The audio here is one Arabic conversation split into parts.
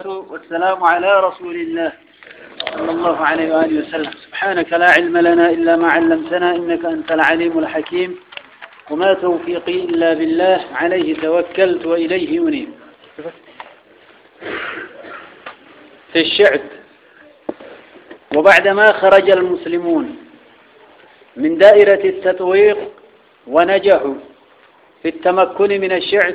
والسلام على رسول الله صلى الله عليه وآله وسلم. سبحانك لا علم لنا إلا ما علمتنا إنك أنت العليم الحكيم، وما توفيقي إلا بالله، عليه توكلت وإليه أنيب. في الشعب. وبعدما خرج المسلمون من دائرة التطويق ونجحوا في التمكن من الشعب،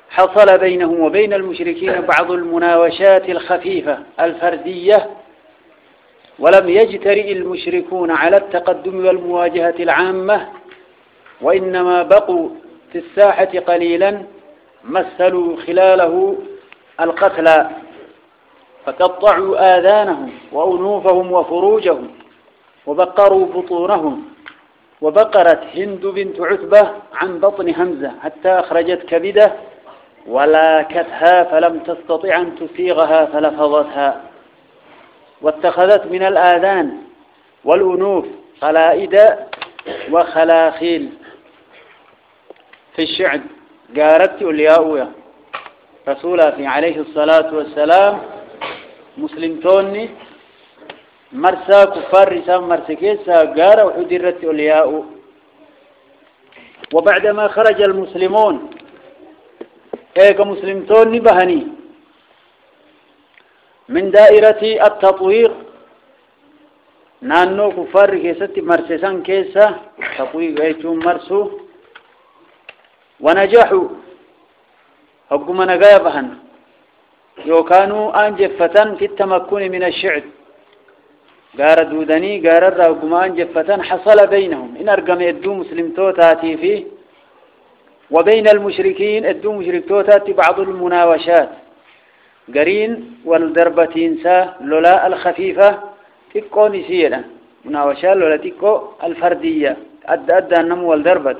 حصل بينهم وبين المشركين بعض المناوشات الخفيفة الفردية، ولم يجترئ المشركون على التقدم والمواجهة العامة، وإنما بقوا في الساحة قليلا مثلوا خلاله القتلى، فقطعوا آذانهم وأنوفهم وفروجهم وبقروا بطونهم. وبقرت هند بنت عتبة عن بطن همزة حتى أخرجت كبده ولاكتها فلم تستطع أن تفيغها فلفظتها، واتخذت من الآذان والأنوف قلائد وخلاخيل. في الشعب قاربت أولياؤها رسولا في عليه الصلاة والسلام مسلمتوني مرسى كفار رسام مرسكيسا قارا وحدرت أولياؤه. وبعدما خرج المسلمون مسلمتوني بهني من دائرة التطويق نانو كفار كيسة مرسسان كيسة تطويق ايتون مرسو، ونجحوا حكم نقايا بهن يوكانوا أنجفتان في التمكن من الشعب. قار دودني قار الرقم أنجفتان حصل بينهم إن أرقم يدو مسلمتو تاتي فيه وبين المشركين ادو مشركتو تاتي بعض المناوشات قرين والدربتين سا لولا الخفيفة تكو نسيرا مناوشات لولا تكو الفردية أدى النمو والدربت.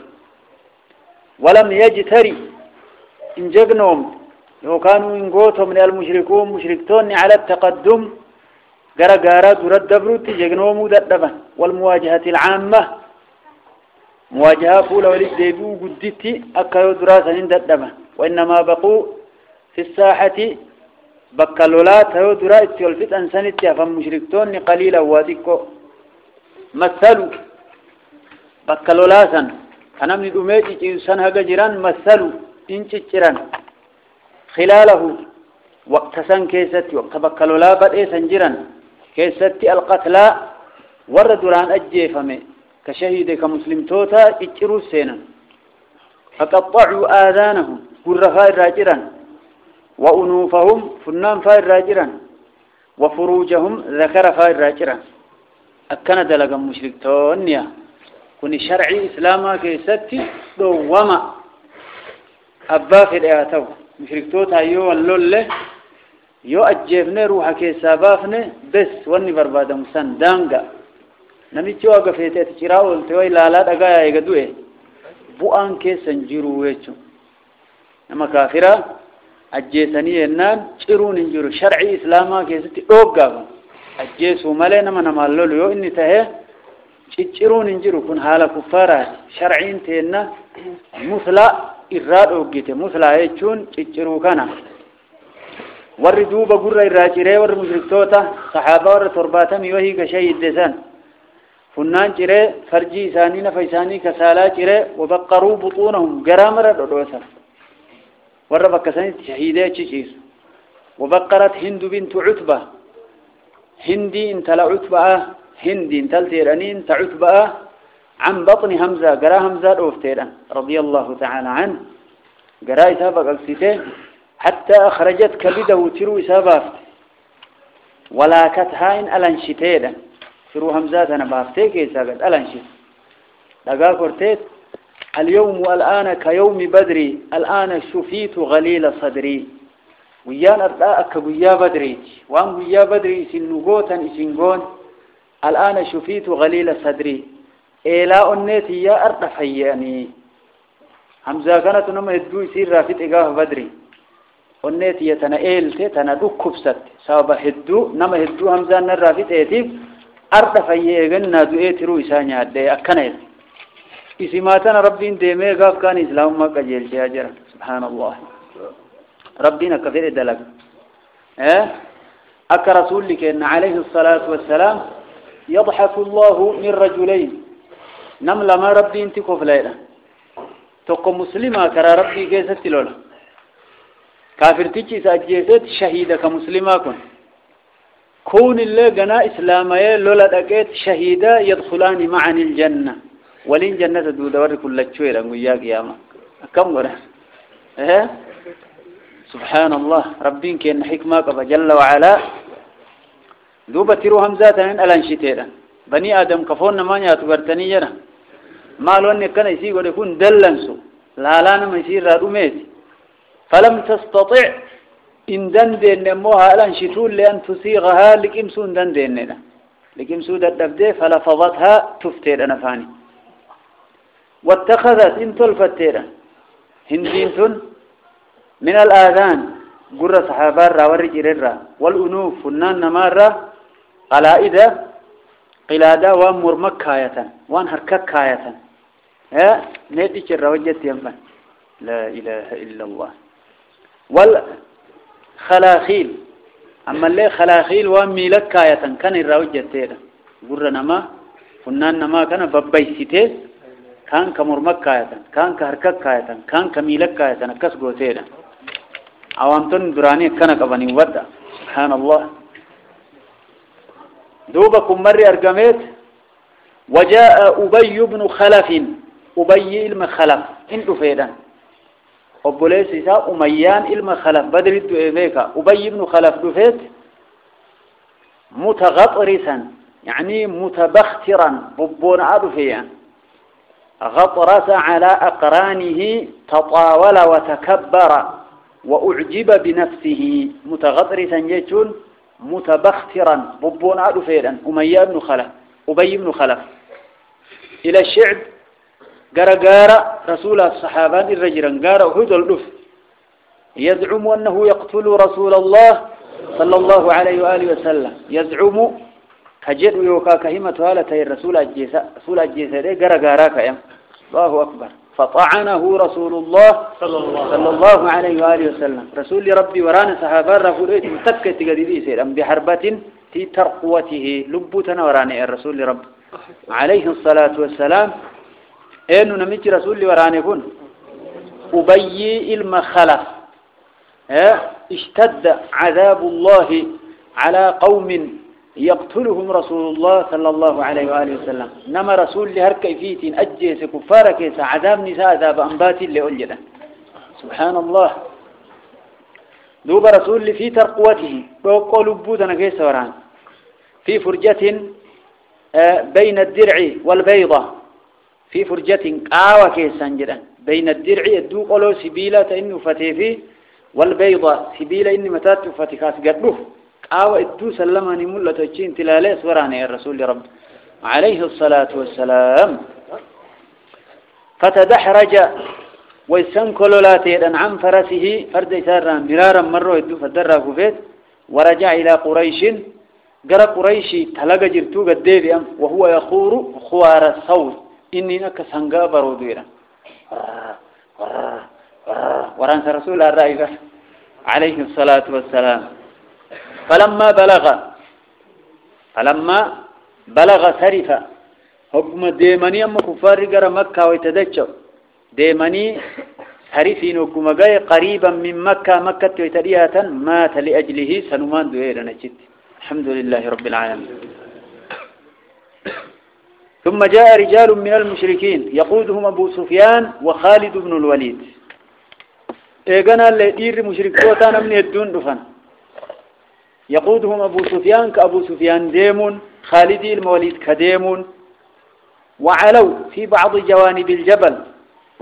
ولم يجتري إن جقنهم وكانوا إنقوتهم من المشركون مشركتون على التقدم قرقارا درد دبروت جقنهم مددبا والمواجهة العامة مواجهة فولا ولديبو قدتي أكايو دراسة نددبا، وإنما بقوا في الساحة بكالولات هيو دراسة والفت أنسانتها فمشركتون قليلا وادكو مثلوا بكالولاسا أنا من الأميتي جيسان هكا جيران مثلوا إنش جيران خلاله وقت سن كيستي وقت بكالولا بدأ سنجيران كيستي القتلى وردران أجيفمي كشهيد كمسلم توتا اجروا سينا، فقطعوا آذانهم قرفاء الراجرا وأنوفهم فنان فاء الراجرا وفروجهم ذكر فاء الراجرا. أكنا دلقا مشركتون كن شرعي إسلاما كيستي دوما أبا في الإعتو مشركتوتا يو اللولة يو أجيبني روحا كيسابافني بس واني بربادا مسان دانقا namichi waa gafeete tiraa olte way laalaa dhagaa eega du'e bu'aan keessan jiru jechuun nama kaafira ajjeesanii yennaan ciruun hin jiru. sharci islaamaa keessatti dhooggaaba ajjeesuu malee nama lolu yoo inni tahe cicciruun hin jiru. kun haala kuffaaraati. sharciin teenna musla irraa dhooggite. musla jechuun cicciruu kana. warri duuba gurra irraa ciree warri mushriktoota saxaabaa warra 70 wahii gashayiddesan فنان جري فرجي إساني نفيساني كسالا جري وبقروا بطونهم جرامرة دوسا وربك كساني شهيدة تشيس. وبقرت هند بنت عتبة هندي انت لا عتبة هندي انت التيراني انت عتبة عن بطن همزة جرا همزة أوفتيرا رضي الله تعالى عنه جرا إسابة قلسيته حتى أخرجت كبده ترو إسابة ولاكتها إن ألنشتيرا شرو همزات أنا بافتيك يساقط ألانشيس لقا كورتيت اليوم الآن كيوم بدري الآن شفيت غليل صدري ويان أرضاءك ويا بدري وان ويا بدري سنقوتا سنقون الآن شفيت غليل صدري إلا أنيتي يا أرض حياني همزة كانت نما هدو يسير رافت إقاه بدري أنيتي يتنا إيلتي تنا دو كبست سابا هدو نما هدو همزة نرافت إيتيب أرد فيئنا دوئترو إسانيا دي أكنيت إسماتنا ربين ديمي قاف كان إسلام ما قجيل شاجر. سبحان الله ربنا كفر دلق أك رسولك إن عليه الصلاة والسلام يضحك الله من رجلين نمل ما ربي انت كفليلة تقو مسلمة كرا ربي كيست لولا كافر تيجي سأجيست شهيدة كمسلمة كون الله جنا إسلامي لولا دقيت شهيدة يدخلان معا الجنة ولين جنة دور كل شوية وياك يا ما كم قرأ سبحان الله ربين كأن حكمة جل وعلا دوبة ترو همزات من الانشتيرا بني آدم كفون ما يتبرتني جنا ما لون كان يصير يكون دلنسو لا ما يصير رادوميت فلم تستطع إن دندن موها الانشتول لأن تصيغها لكمسون دندننا لكمسون الدبدة فلفظتها تفتير نفاني واتخذت إن تلفتيرا هندينتون من الآذان قرى صحابة راوري جريرا والأنوف فنان نمارا قلائدة قلادة ومرمكاية وان هرككاية نيتيش الروجة ينفن لا إله إلا الله والخلاخيل أما اللي خلاخيل وميلكاية كان الروجة تيرا قرى نما فنان نما كان ببايسيتي كان كمرمكاية كان كهرككاية كان كميلكاية كسقو تيرا عوامتون دراني كان قبني ودا سبحان الله دوبكم مري أرقمت وجاء أبي بن خلف أبي إلم خلف انتو فيدا وبوليس إساء أميان إلم خلف بدر الدو إيبيكا أبي بن خلف دفت متغطرسا يعني متبخترا ببون عدفيا غطرس على أقرانه تطاول وتكبر وأعجب بنفسه متغطرسا يجون متبخترا ببون عدفيا أمية بن خلف أبي بن خلف إلى الشعب قرقارة رسول الصحابة الرجل قارة وحد الأف يزعم أنه يقتل رسول الله صلى الله عليه وآله وسلم يزعم كجد ويوكا كهمة هالتي الرسول الجيسة قرقارة كيم الله أكبر فطعنه رسول الله صلى الله عليه وآله وسلم رسول ربي ورانا صحابة رفول متكت قديدي سيرا بحربة في ترقوته لبوتنا ورانا الرسول ربي عليه الصلاة والسلام إنه نمجي رسول ورانا يكون أبي المخلف اشتد عذاب الله على قوم يقتلهم رسول الله صلى الله عليه وآله وسلم نما رسول لهر كيفية أجيس كفار كيس عذاب نساء عذاب أنبات اللي أولجدا سبحان الله دوب رسول في ترقوته وقالوا بودنا كيس وران في فرجة بين الدرع والبيضة في فرجة قاوة كيسان جدا بين الدرع الدو قالوا سبيلة إنه فتيفي والبيضة سبيلة إنه متات فتكاس قدوه قاوة الدو سلماني ملة تجين تلاليس وراني الرسول رب عليه الصلاة والسلام فتدحرج ويسنكلولاتي عن فرسه فرد سارا مرارا مروا الدو فدرى كفيت ورجع إلى قريش قرى قريشي تلقى جرتو قديبي وهو يخور خوار الصوت إني نك سنقا بروديرا ورانس رسول الرائفة عليه الصلاة والسلام فلما بلغ سرفا حكم ديماني أما كفار قرى مكة ويتدجوا ديماني سرفين حكم قاية قريبا من مكة ويتديها مات لأجله سنمان دويرا نجد الحمد لله رب العالمين ثم جاء رجال من المشركين يقودهم أبو سفيان وخالد بن الوليد إيقنا اللي دير مشركوتان من الدون دفن يقودهم أبو سفيان كأبو سفيان ديمون خالد الموليد كديمون وعلوا في بعض جوانب الجبل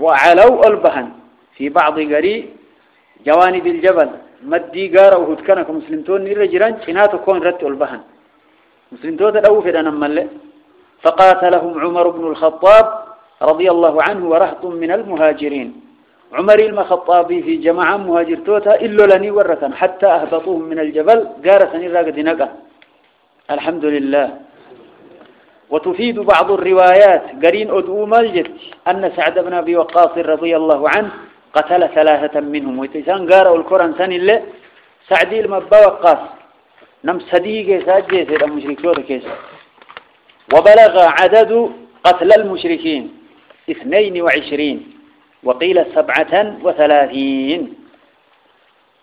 وعلوا البهن في بعض قري جوانب الجبل مدي قارة وهدكنا كمسلمتون الرجلان شناتو كون رتوا البهن مسلمتون الأوفر أنا ملئ فقاتلهم عمر بن الخطاب رضي الله عنه ورهط من المهاجرين عمر الخطابي في جماعة مهاجر توتا إلا لني ورثا حتى أهبطوهم من الجبل قارة الراقد نقا الحمد لله وتفيد بعض الروايات قرين أدوم الجد أن سعد بن أبي وقاص رضي الله عنه قتل 3 منهم ويتسان قارة القرآن سن الله سعدي المبا وقاص نم صديق ساجيت المشركون كيس. وبلغ عدد قتل المشركين 22 وقيل 37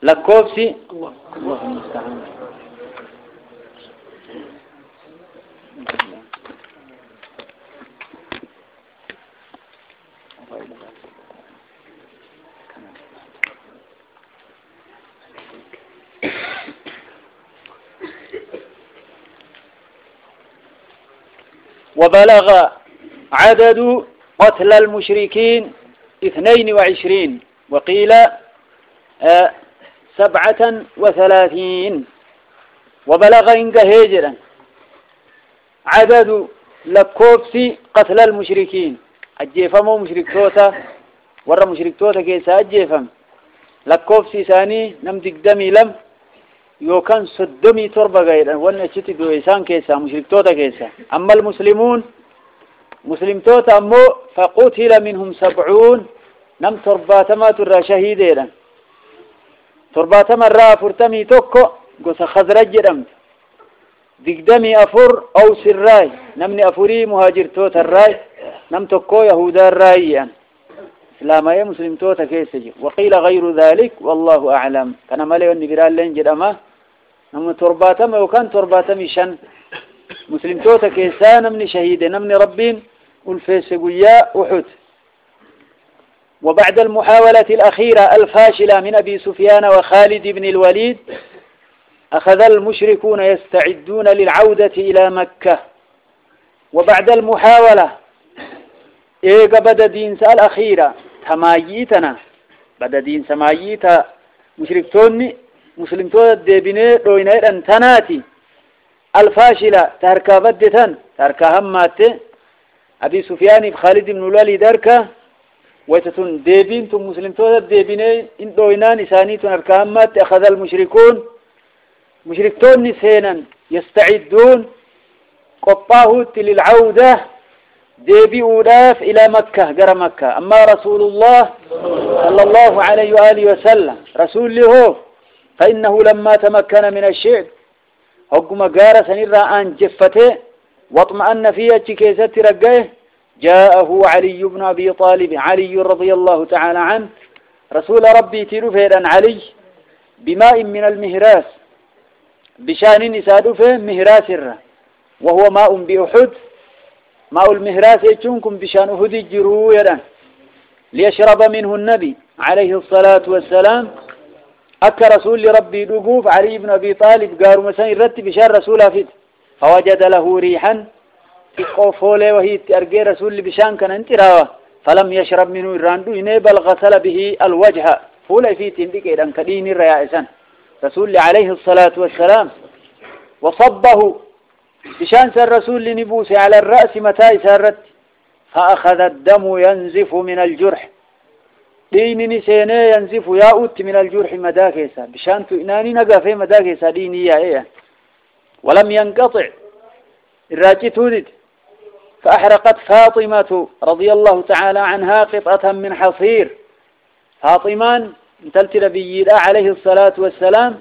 لكوبسي الله المستعان. وبلغ عدد قتل المشركين 22 وقيل 37. وبلغ إنك هجرا عدد لكوبس قتل المشركين أجيفموا مشركتوتا ورى مشركتوتا كيسا أجيفم لكوبس ثاني نمدك دمي لم يوكان صدمي تربة غيرا وانا اشتي دويسان كيسا مشركتوتا كيسا. أما المسلمون مسلمتوتا أمو فقتل منهم 70 نم ترباتما ترى شهيدين ترباتما را فرتمي توكو قوس خزرج جرمت دقدمي أفر أو سراي نمني أفري مهاجر توتا الراي نم توكو يهودا الراي إسلامي مسلم توتا كيسجي. وقيل غير ذلك والله أعلم. كان مالي والنبرال لين جرما نم ترباتما وكان ترباتمي شن مسلم توتا كيسا نمني شهيد نمني ربين والفيسقيا أحد. وبعد المحاولة الأخيرة الفاشلة من أبي سفيان وخالد بن الوليد أخذ المشركون يستعدون للعودة إلى مكة. وبعد المحاولة بدا دين سال أخيرة تماييتنا بدا دين سماييتا مشركتوني مسلمتون الدبناء روينير أنتناتي الفاشلة تركا بدتن تركا همات أبي سفيان بخالد بن الوليد دركا ويتتون ديبين ثم مسلمتون الدبناء إن روينان إساني تركا همات أخذ المشركون مشركتون سينا يستعدون قطاهوت للعودة ديبي أولاف إلى مكة قرى مكة. أما رسول الله صلى الله عليه وآله وسلم رسول له فإنه لما تمكن من الشعب حكم قارة سنرى أن جفته واطمأن فيه كيسة رقاه جاءه علي بن أبي طالب علي رضي الله تعالى عنه رسول ربي ترفيدا علي بماء من المهراس بشان نسادفه مهراس الره وهو ماء بأحد ماء المهراس يجونكم بشان أحد الجرويرا ليشرب منه النبي عليه الصلاة والسلام أكا رسول ربي لقوف علي بن أبي طالب قاروا مسان رتب بشان رسوله فيه فوجد له ريحا في قوفوله وهي تأرقى رسول بشان كان انتراوه فلم يشرب منه الراندو بل غسل به الوجه فولا فيه تنبيك إذن كدين الرئيسان رسول عليه الصلاة والسلام وصبه بشان الرسول لنبوس على الرأس متى سارت فأخذ الدم ينزف من الجرح دين نسيني ينزف ياؤت من الجرح مداكيسا بشان تؤناني نقافي مداكيسا ديني يا ولم ينقطع الراجي تودد فأحرقت فاطمة رضي الله تعالى عنها قطعة من حصير. فاطمان انتلت نبي عليه الصلاة والسلام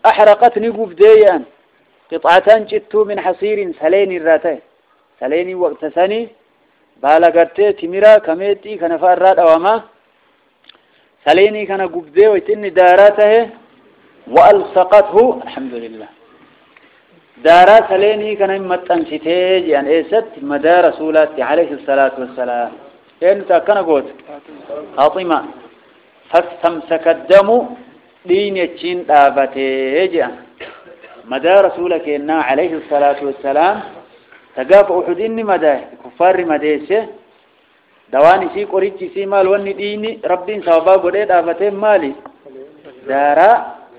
أحرقت نقوف ديان قطعة جتو من حصير سلين الراتي سليني وقت ثاني بالغرتي تمرا كميتي كان فارات أواما سليني كان قبدي ويتني داراته وألصقته الحمد لله دارا سليني كان متنسيتي يعني إيست مدى رسولات عليه الصلاة والسلام إنت كان قوت فاطمة فاستمسك الدم دين يتشين دابته مدى رسولك إنا عليه الصلاة والسلام تقاف أحد إني مدى كفار مديسة دواني سي قريتي سي مال واني ديني ربين سوابا قريت دابته مالي دارا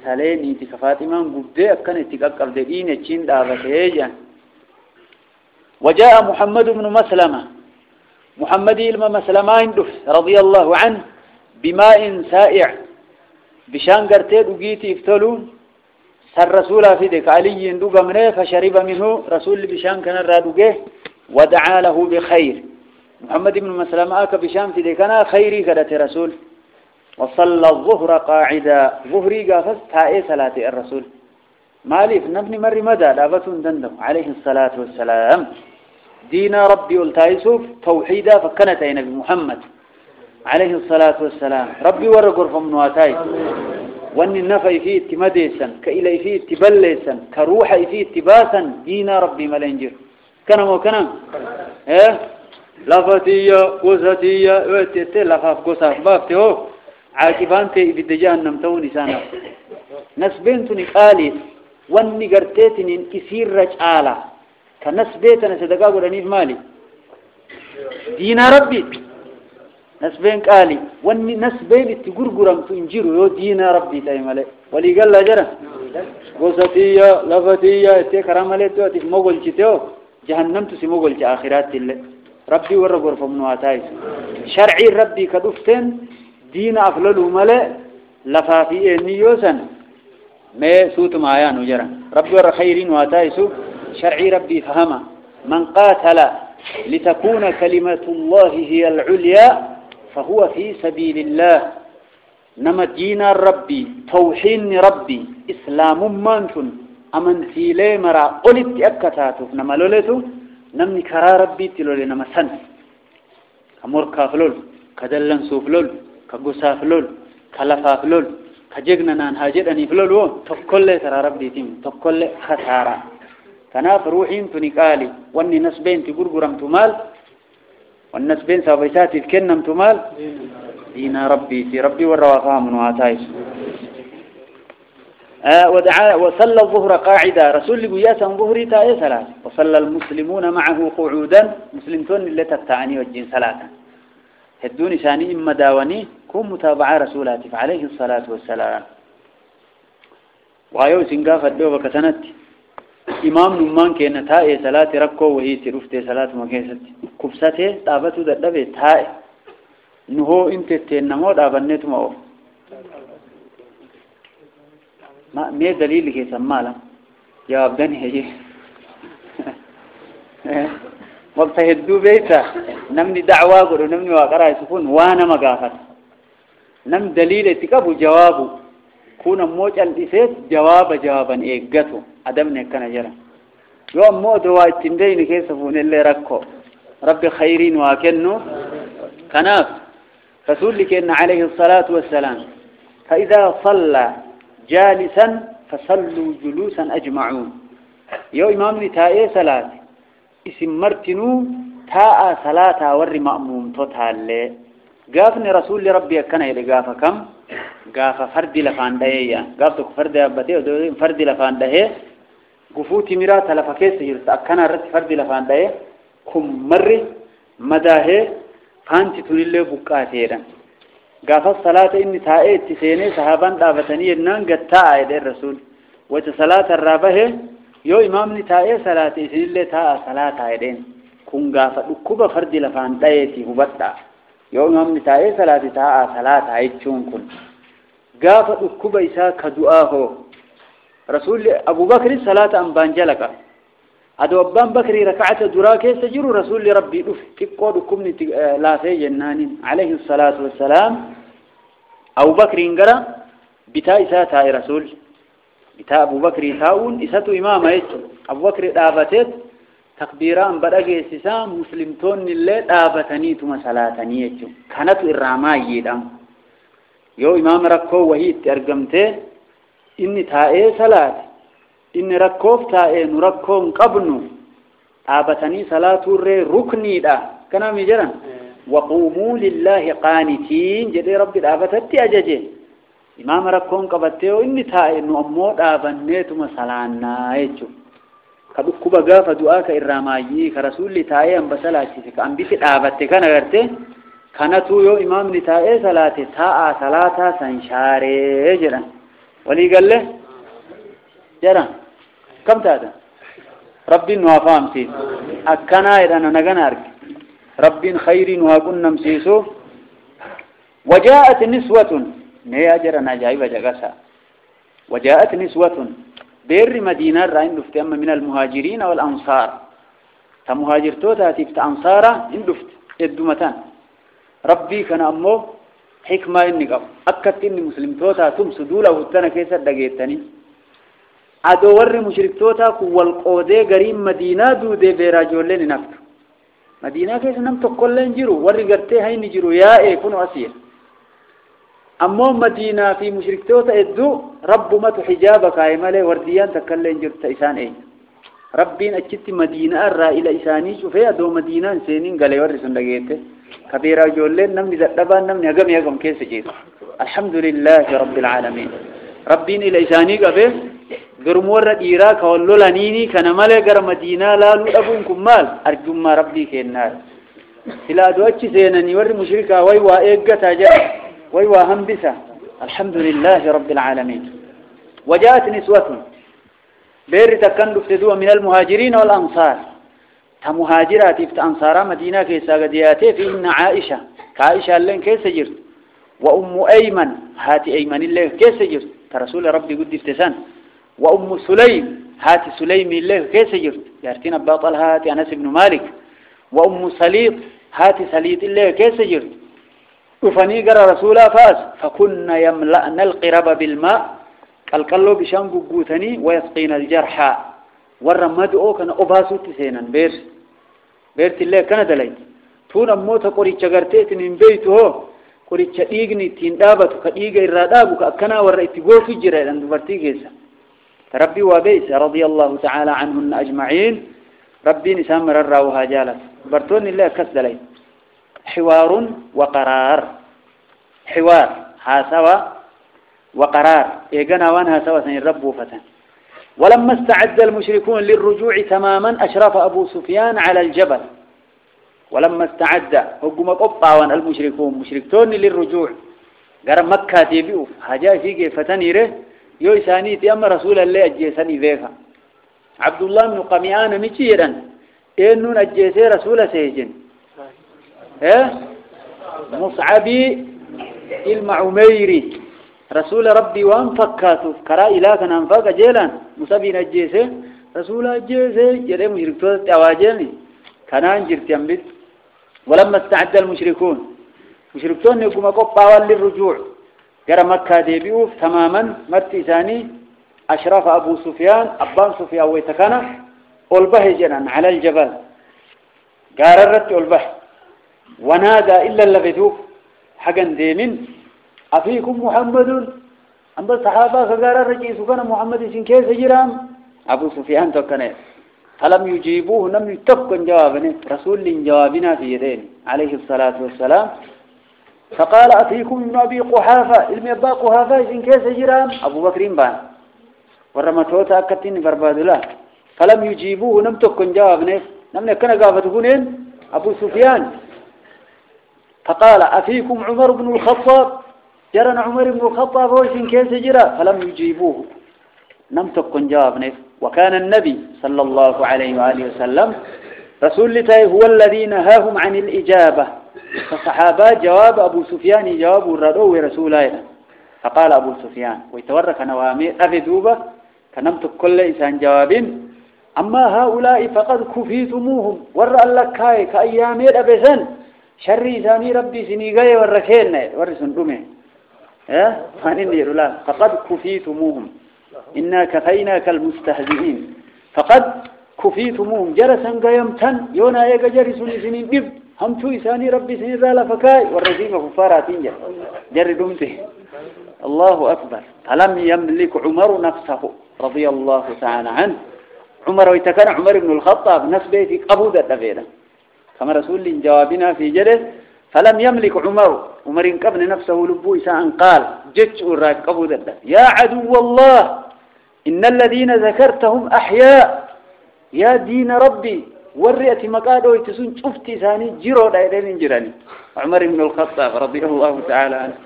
سليني تكفاتي من قبدي أكن تقاقب دين يتشين دابته وجاء محمد بن مسلمة محمد إلما مسلمين رضي الله عنه بماء سائع بشان قرتي دقيتي افتلون سر رسولا في ذلك علي دوغا منه فشرب منه رسول بشان كان الرادوغه ودعا له بخير محمد بن مسلمة بشان في ذلك أنا خيري كدت رسول وصلى الظهر قاعدا ظهري قافز تائي صلاة الرسول مالف نبني مر مدى دابتون دندم عليه الصلاة والسلام دين ربي والتايسوف توحيدا فكنت نبي محمد عليه الصلاة والسلام ربي ورقر فمنواتاي وان النفي فيه اتمديسا كإلي فيه اتبليسا كروحي فيه اتباسا دين ربي ملنجر كنم وكنم ايه لفتية قوساتية واتتي لفاف قوسات بافتي عاقبان تي في جهنم توني سانا نسبينتني قالي واني قرتيتني كثير رجعالا كنسبيتنا صدقاء قرانيف مالي دين ربي نسبين قالي واني نسبين اتقرقرم تنجيرو يو دين ربي تايمالي ولي قال لا جرى قوساتية لفتية اتي كرامالي تو اتي مغل جتو جهنم تسي مغل جا آخرات اللي ربي ورقر فمنواتايس شرعي ربي كدفتين دين أفللو ملئ لفافي نيوسا ما سوت معايا نجرا ربي ور خيرين واتايسو شرعي ربي فهما من قاتل لتكون كلمة الله هي العليا فهو في سبيل الله نما دين ربي توحين ربي إسلام مانتون أمن في ليمرا قلت أكتاتو نما لولتو نمني كرا ربي تلولي نما سن كمور كافلول كدلن سوفلول كغسافلول كلفافلول كجغنا نان هاجدني فلول تكل ترى ربي تيم تكل خسارة كناف روحين تنقالي واني نسبين تغرغرم تمال والنسبين سابيسات تكنم تمال دين ربي في ربي والرواقام من واتايس ودعا وصلى الظهر قاعدا رسول قياسا ظهري تاي صلاة وصلى المسلمون معه قعودا مسلمون اللي تتعني وجين صلاة هدوني ثاني إما داوني كون متابعة رسولاتي عليه الصلاة والسلام وعيو سنقاف الدوبة كتنت إمام نمان كينا تائي صلاة ركو وهي ترفت صلاة مكيست كبسته طابتو دردبه تائي نهو انت تنمو دابنت مؤف ما دليل كي سمالا جواب دني هي وقت هدو بيتا نمني دعوة قلو نمني واقرأ يسفون وانا مقافت نم دليل اتكابو جوابو كون موج الإسيس جوابا إيقاتو أدمنا كان جرا يوم موت واجتندين كيسفون اللي ركو ربي خيرين واكنو كناف رسول لكينا عليه الصلاة والسلام فإذا صلى جالسا فصلوا جلوسا أجمعون يو إمام نتائي صلاة اسم مرتنو تاء صلاة ور مأموم توتالي قافني رسول ربي كان يلي قافا كم قافا فرد لفان دهي قافتك فرد أبتي ودوين فرد لفان دهي قفوتي مرات لفكيس جلس أكنا رت فرد لفان دهي كم مري مداهي فانتي تنلي بقاتيرا قافا الصلاة إني تائي تسيني صحابان دافتني إنان قد تاء يدي الرسول وتصلاة الرابه يو إمام نتائي صلاة إسن اللي تاء صلاة يدين كن قافا لكوبا فرد لفان دهيتي هبتا يو إمام نتائي صلاة تاء صلاة يجون كن قافا لكوبا إسا كدعاه رسول أبو بكر صلاة أنبانجلك هذا أبان بكر ركعة دراكي سجر رسول ربي تقود كمن لا في جنان عليه الصلاة والسلام أبو بكر انقرأ بتاء إساءة رسول بتاء أبو بكر تاون إساءة إمام يجو أبو بكر دابتت تكبيران بدأجي سسام مسلمتون اللي دابتني ثم صلاتني يجو كانت الراماء يدام يو إمام ركو وهي ترجمته إني تائي صلاة إني ركوف تائي نركوم قبنو دابتني صلاة ركني دا كنا مجرن وقوموا لله قانتين جدي ربي دابتتي أججي إمام ركوم قبتيو إني تائي نؤمو دابنيتم صلانا يجو كدوكو بغافة دعاك إرامايي كرسول تائي أنبسلاتي كأنبيت دابتي كان غرتي كانتو يو إمام نتائي صلاة تاء صلاة سنشاري جرن ولي قال له جرى كم تاتا ربي نوافام سيس أكنا إذا نغنى أرك ربي خير وكن نمسيسو وجاءت نسوة نيا جرى نجايب جغسا وجاءت نسوة بير مدينة رأين دفت أما من المهاجرين والأنصار فمهاجر توتا تفت أنصارا إن دفت الدمتان ربي كان أمو حكمة إني قب أكدت إني مسلم توتا تمس دوله التنا كيسة دقيتني أدور مشرك توتا والقودة قريم مدينة دودة براجولين نفط مدينة كيسة نمت كلين جرو ورقرتي هاي نجرو يا إيه كنوا أسير أما مدينة في مشرك توتا إدو رب ما تحجابك أي مالي ورديان تكلين جرت إسان إيه ربين أجت مدينة الرا إلى إساني شوفي دو مدينة سنين قال يورسون لقيته كبيرة جولين نمني ذبان نمني يقم كيس جيت الحمد لله رب العالمين ربين إلى إساني قبل قرمور إيراك واللولانيني كان مالي قر مدينة لا لأبون كمال أرجو ما ربي كينار سلا دواتش سيناني ور مشركة ويوا إيقتا جاء ويوا همبسة الحمد لله رب العالمين وجاءت نسوة بير تكن دفتدوا من المهاجرين والأنصار تمهاجرات أنصار مدينة كيسا قدياته فإن عائشة كعائشة اللين كيس جرت وأم أيمن هاتي أيمن اللين كيس جرت كرسول ربي قد افتسان وأم سليم هاتي سليم اللين كيس جرت يارتين باطل هاتي أنس بن مالك وأم سليط هاتي سليط اللين كيس جرت وفني قرى رسولا فاس فكنا يملأن القرب بالماء القلب بشان قوتني ويسقين الجرحى والرمادو كان أباسو تسينا بيرت الله كان دليل تون أموت قريتش قرتيت من بيته قريتش إيجني تين دابت كإيج الراداب كأكنا ورأيت جوف الجرائد عند برتيجيسا ربي وبيس رضي الله تعالى عنهن أجمعين ربي نسامر الراوها جالس برتون الله كس دليل حوار وقرار حوار هاسوا وقرار إيجانا وانها سوا سن الرب فتن ولما استعد المشركون للرجوع تماما أشرف أبو سفيان على الجبل ولما استعد هجم قطعا المشركون مشركون للرجوع قرم مكة تبيو حاجة فيك فتنيره يو إسانيتي أما رسول الله أجيساني ذيك عبد الله بن قميان مجيرا إنه أجيسي رسول سيجن مصعبي المعميري رسول ربي وان فكاتو كرا إله كان أنفاق جيلان مصابين الجيسة رسول الجيسة جري مشركتو تواجهني كانان جرتي أمبت ولما استعد المشركون مشركتون يقوم قطعوا للرجوع جرى مكة ديبيوف تماما مرتزاني أشرف أبو سفيان أبان سفيان ويتكنا ألبه جنان على الجبل قاررت ألبه ونادى إلا اللبثوف حقا ديمين أفيكم محمد أم الصحابة فقال الرجيس كان محمد سن كيف جرام أبو سفيان تكنه فلم يجيبوه لم يتقن جوابنا رسول جوابنا في يدين عليه الصلاة والسلام فقال أفيكم من أبي قحافة علم أبا قحافة سن كيف جرام أبو بكر بان ورمتوتا أكتين برباد الله فلم يجيبوه لم تقن جوابنا لم يكن قافتكونين أبو سفيان فقال أفيكم عمر بن الخطاب جرى عمر بن الخطاب وشين كيس جرى فلم يجيبوه لم تكن جوابنا وكان النبي صلى الله عليه وآله وسلم رسول الله هو الذي نهاهم عن الإجابة فالصحابة جواب أبو سفيان جواب الردو رسوله فقال أبو سفيان ويتورك نوامي أفدوبة فنمت كل إنسان جواب أما هؤلاء فقد كفيتموهم ورأى لك هاي كأيامي أبسن شر إساني ربي سنيقاي وركين ورسن دمي فانين يرولا فقد كفيتموهم إنا كفيناك المستهزئين فقد كفيتموهم جرسا قيمتن يونا يقا جرسون سنين بب همتو إساني ربي سنين رالا فكاي والرزيم كفاراتين جر دمته الله أكبر فلم يملك عمر نفسه رضي الله تعالى عنه عمر ويتكن عمر بن الخطاب نسبه في قبودة تفيدا كما رسول جوابنا في جده فلم يملك عمر قبل نفسه لبو إساء قال جج الراك قبودة يا عدو الله إن الذين ذكرتهم أحياء يا دين ربي ورئت مقادو يتسون شفتي ثاني جيرو دايرين جيراني عمر بن الخطاب رضي الله تعالى عنه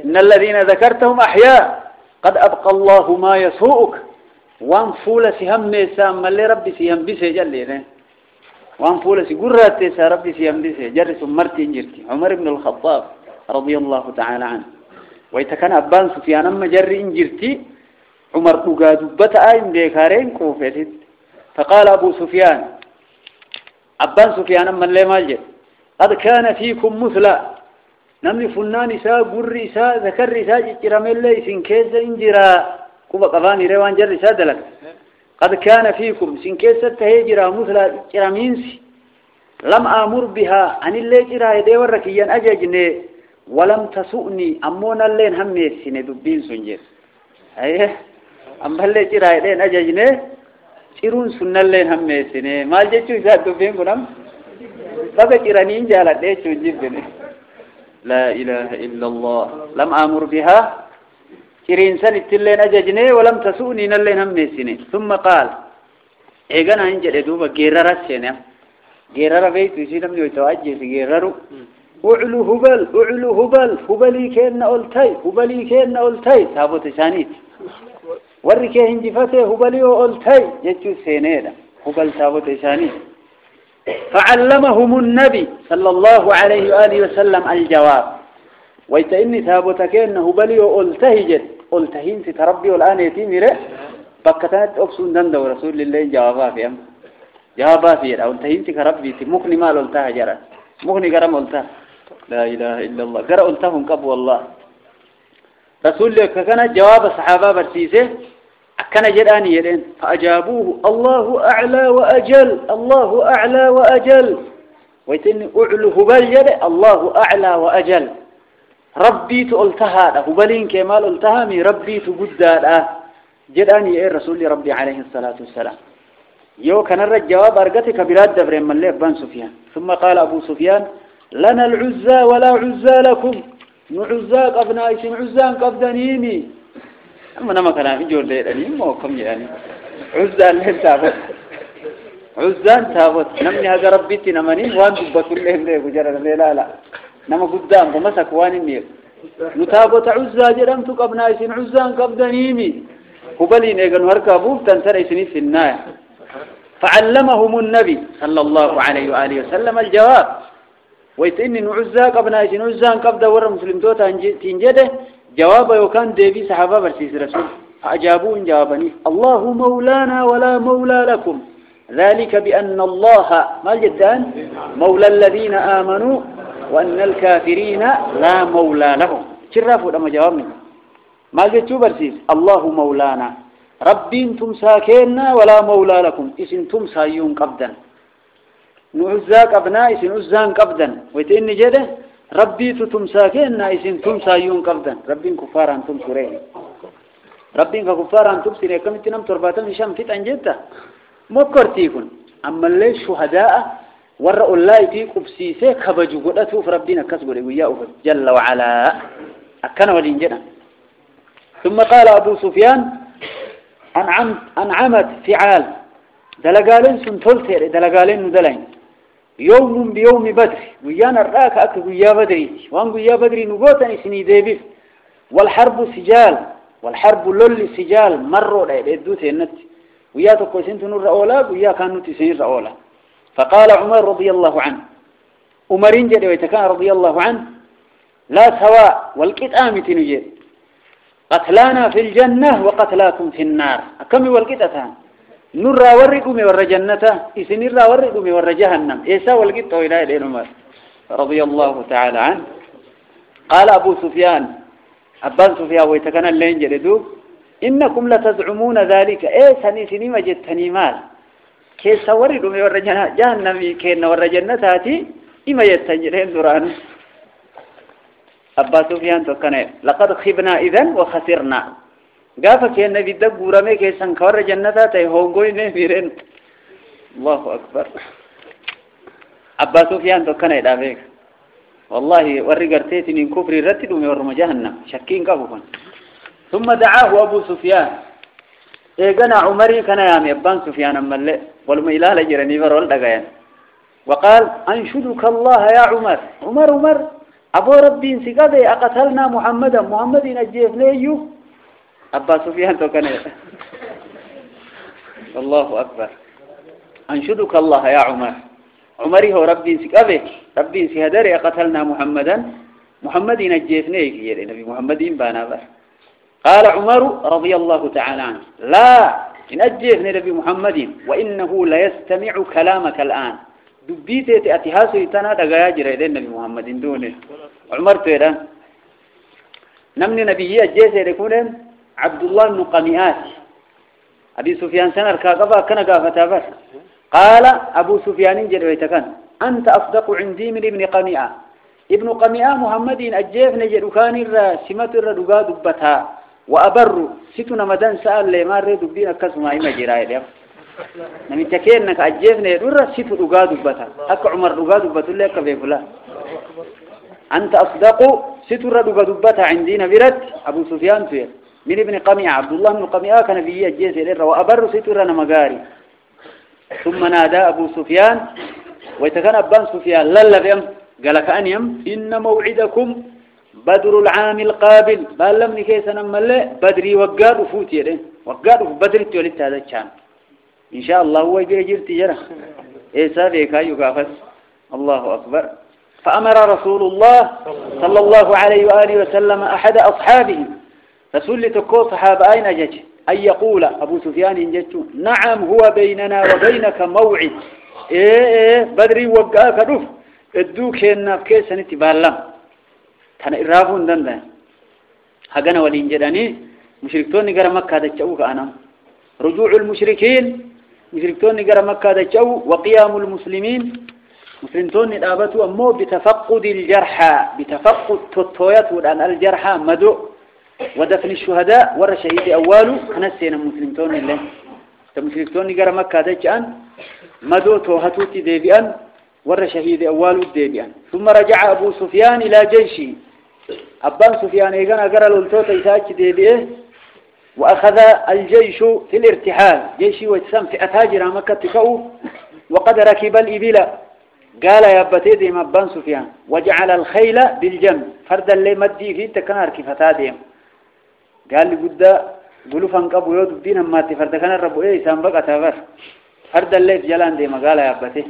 إن الذين ذكرتهم أحياء قد أبقى الله ما يسوءك وانفول سهم ميسام ملي ربي سيهم بيسي جلينه وانفول سيقرات تيسا ربي سيهم بيسي جرس مرتين جرتي عمر بن الخطاب رضي الله تعالى عنه ويتكن أبان سفيان أما جري إنجرتي عمر قاد بتأين بيكارين كوفيت فقال أبو سفيان أبان سفيان أما اللي مالجد قد كان فيكم مثلى نمني فنان إساء قر إساء ذكر إساء جرم الله سنكيز إنجرا كوبا قباني روان جر إساء دلك قد كان فيكم سنكيز تهيجرا مثل جرامينسي لم آمر بها عن اللي جرا يدي وركيا أججني ولم تسؤني أمونا اللين هميسيني دبين سنجر أيه أما اللي جرا يدي أججني شيرون سنة اللين هميسيني ما جيتشو إساء دبين كنام بقى جرانين جالت ليشو جبني لا إله إلا الله لم آمر بها شيرين سنة اللين أججني ولم تسؤني اللين هميسيني ثم قال إيقنا إنجل دوبا جيرا رسيني جيرارا بيت يسيلم يتواجه في جيرارو أعلو هبل هبلي كأن ألتاي تابوت سانيت ورك هنجفته هبلي ألتاي جتشو سينيدا هبل تابوت سانيت فعلمهم النبي صلى الله عليه وآله وسلم الجواب ويتإني تابوت كأن هبلي ألتاي جد ألتاهين ستربي والآن يتيمي بكتات أقصون دند ورسول الله جوابها في أمر جوابا فيه أو تهينتك ربي مخني ما لولتها جرا مخني قرم قلتها لا إله إلا الله قرأ قلتهم قبل والله رسول الله كان جواب الصحابة برسيسه كان جراني يدين فأجابوه الله أعلى وأجل ويتني أعلو هبل يد الله أعلى وأجل ربي تقلتها هبلين كمال قلتها مي ربي تقدر جراني يا رسول ربي عليه الصلاة والسلام يو كان الجواب أرقتك بلاد دبر من ليه بن سفيان ثم قال أبو سفيان لنا العزى ولا عزى لكم نعزاك أبنائي عزان قبدنيني أما نما كلام يجور ليلاني ما كم يعني عزان لهم تابت عزان تابت نمني هذا ربيتي نماني وان دبت لهم ليه وجرد لا نما قدام ومسك وان النير نتابت عزى جرمتك أبنائي عزان قبدنيني هبلين إيقن هركابوف تنسر إسني في الناية فعلمهم النبي صلى الله عليه وآله وسلم الجواب ويتإني نعزاك أبنائي نعزان قبضة ورى مسلم توتا تنجده جواب وكان ديبي صحابة برسيس رسول أجابون جوابني الله مولانا ولا مولى لكم ذلك بأن الله ما الجدان مولى الذين آمنوا وأن الكافرين لا مولى لهم شرافوا لما جوابني ما الجدتو برسيس الله مولانا ربي انتم ساكننا ولا مولى لكم اسنتم سايون قبدا نعزاك أبناء اسن عزان قبدا ويتإني جده ربي تتم ساكننا اسنتم سايون قبدا ربي كفارا انتم سرين ربي كفارا انتم سرين كم اتنم ترباتا مشام فت انجدتا مكرتيكن أما اللي شهداء ورأوا الله في قبسيسي خبجوا قدتوا في ربنا كسبوا وياؤه جل وعلا أكنا ولينجنا ثم قال أبو سفيان أنعمت فعال دلقالين سنتولتير دلقالين ندلين يوم بيوم بدر ويانا الراك أكو ويا بدري وان ويا بدري نقوتني سني ديبيف والحرب سجال والحرب لول سجال مروا لدوتي النت ويا تقوسين تنور أولا ويا كانوا تسير أولا فقال عمر رضي الله عنه عمرين جدي ويتكان رضي الله عنه لا سواء والكتآم تنجد قتلانا في الجنة وقتلاكم في النار كم والقطتان نرى ورقم والرجنة إسنرى ورقم والرجهنم إيسا والقطة إلى عمر رضي الله تعالى عنه قال أبو سفيان أبان سفيان ويتكنا اللين جلدو إنكم لتزعمون ذلك إيسا نسني مجدتني مال كيسا ورقم والرجهنم كينا والرجنة هاتي إما يتنجلين دران أبا سفيان تكنا لقد خبنا إذن وخسرنا قافك يا النبي دقورا ميك سنكور جنة تيهونغوي نفيرين الله أكبر أبا سفيان تكنا إدافيك والله ورقرتيتي من كفر الرتد ومن ورم جهنم شكين كفوفا ثم دعاه أبو سفيان إيقنا عمري كان يامي أبان سفيان أمالي ولما إله لجرني فرول دقايا وقال أنشدك الله يا عمر عمر أبو ربي انسقاذي أقتلنا محمد نجيف ليه أبا سفيان توكنا الله أكبر أنشدك الله يا عمري هو ربي انسقاذي ربي انسهدري أقتلنا محمد نجيف ليه يا نبي محمد بانا بر قال عمر رضي الله تعالى عنه لا نجيف نبي محمد وإنه ليستمع كلامك الآن دبيتي أتهاسي تنا دغايا جريدين النبي محمد دونه عمر تيران نمني نبيه الجيش يكون عبد الله بن قميئات أبي سفيان سنر كاقبا كان قافتا بس قال أبو سفيان جلويتكن أنت أصدق عندي من ابن قميئة ابن قميئة محمد الجيف نجد كان سمة الردقاء دبتها وأبر ستنا مدن سأل لي ماري دبين أكسما إما جرائي لهم نمي تكينك الجيف نجد ست رقاء دبتها أك عمر رقاء دبتها لك بيقول أنت أصدق ست الردقاء دبتها عندنا برد أبو سفيان فيه من ابن قميئة عبد الله بن قميئة كان بيه الجيش لره وأبر ست رنا مقاري ثم نادى أبو سفيان ويتكن أبان سفيان للا بهم قال كأنيم إن موعدكم بدر العام القابل بل لم نكيسنا ملء بدري وقار وفوتي له وقار بدري تولد هذا الشام إن شاء الله هو يجير تجرى إيسا بيكا يقافس الله أكبر فأمر رسول الله صلى الله عليه وآله وسلم أحد أصحابه رسول تكو صحابة أين جج أن يقول أبو سفيان جج نعم هو بيننا وبينك موعد بدري وقاك رف الدوك هنا كيس نتبالله كان إرافون دندا هجنا والإنجلاني مشركون نجار مكة هذا الجو كأنا رجوع المشركين مشركون نجار مكة هذا الجو وقيام المسلمين مسلمون نأبتوا أمو بتفقد الجرحى بتفقد تطويات ودان الجرحى مدو ودفن الشهداء ورا شهيد أوله خنسينا مسلمون الله تمسلمون نجار مكة هذا الجان مدو توهتوتي ديبيان ورا شهيد أوله ديبيان ثم رجع أبو سفيان إلى جيشه أبان سفيان إيقان أقرأ للتوت إساك ديبئه وأخذ الجيش في الارتحال جيشي ويتسام في أتاجر مكة تكو وقد ركب الإبل قال يا أبتيدهم أبان سفيان وجعل الخيل بالجنب فردا اللي مدي فيه تكنار كفتاتهم قال لي قد قلوا فانقبوا يود الدين أما تفرد كان الرب إيه إسان بقى تغر فردا اللي في جلان ديما قال يا أبتيه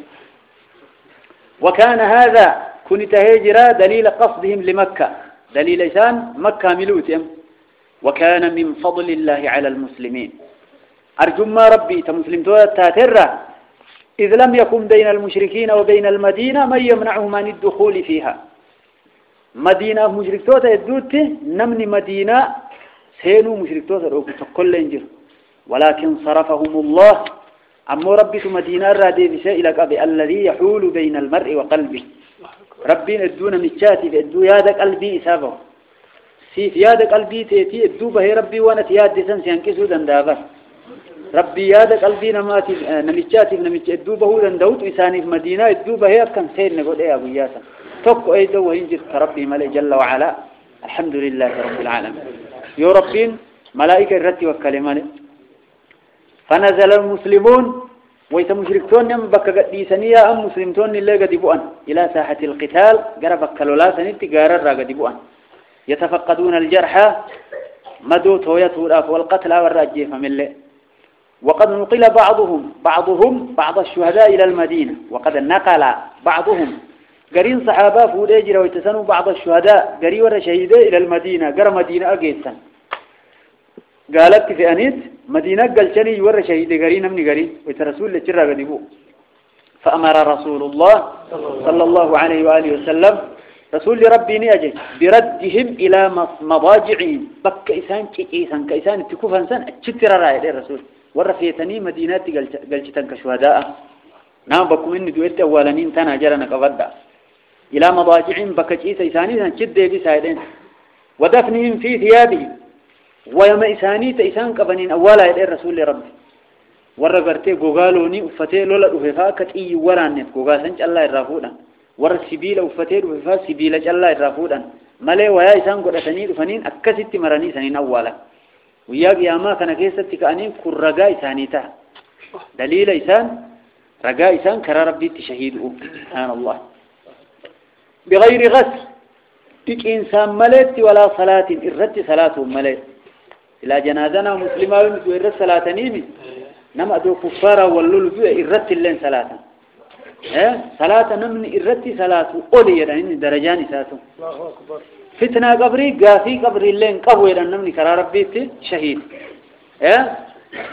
وكان هذا كنت هجرة دليل قصدهم لمكة دليل إسان مكة ملوتهم وكان من فضل الله على المسلمين أرجو ما ربي تمسلم تاترة إذ لم يكن بين المشركين وبين المدينة من يمنعهم عن الدخول فيها مدينة مشركتوتا يدوت نمني مدينة سينو مشركتوتا كل انجر ولكن صرفهم الله أمو ربي مدينة رادي بشيء لك الذي يحول بين المرء وقلبه ربي ادونا متشاتي ادو يادك قلبي إسابه سيف يادك قلبي تيتي ادو به ربي وانا تياد دسان سيانكسو دندابه ربي يادك قلبي نماتي نمتشاتي نمتش ادو به دندوت إساني في مدينة ادو به أكم سيد نقول ايه أبو ياسا توقع ايدو وينجر ربي ملئ جل وعلا الحمد لله رب العالمين يا ربين ملائكة الرتي والكلمات فنزل المسلمون ويتمشركتون يم بك قديسانية أم مسلمتون اللي قد يبؤن إلى ساحة القتال قرب كلولا سنتي قارر قد يبؤن يتفقدون الجرحى مدو تويته الأف والقتلى والرجيف من الله وقد نقل بعضهم بعض الشهداء إلى المدينة وقد نقل بعضهم قرين صحابة فوديجر ويتسنوا بعض الشهداء قري ور شهيدة إلى المدينة قر مدينة أجيسا قالت في أنيس مدينة قلشني ور شهيدة قرين من قرين ويترسول لجرى قدبو فأمر رسول الله صلى الله عليه وآله وسلم رسول ربي نأجي بردهم إلى مضاجعين بك إسان كإسان كإسان تكوف إنسان أتشتر رأي الرسول ورفيتني مدينات قلشتن كشهداء نعم بكم إن دويت أولانين تنا جرنا كفدا إلى مضاجعين بك إساني شد بسايدين ودفنهم في ثيابهم ويما إساني تإسان كبنين أولا إلى الرسول ربي ورغرتي غوغالوني وفتي لولا دفا كتي ورانف غوغاسن الله الرافودا ور سبيل وفتي دفا سبيل الله الرافودا ملي ويا إسان غدتني دفنين أكست مراني سنين أولا ويا قياما كان كيستي كأنين كرغا إسانيتا دليل إسان رغا إسان كرا ربي تشهيد سبحان الله بغير غسل تك إنسان ملت ولا صلاة إرت صلاة ملت إلى جنازنا مسلمين وإرت صلاة نيمي نما دو كفارة واللول إرت اللين صلاة صلاة نمني إرت صلاة أولي يعني درجان ساتو الله أكبر فتنة قبري قافي قبري اللين قبوي نمني كرا ربي شهيد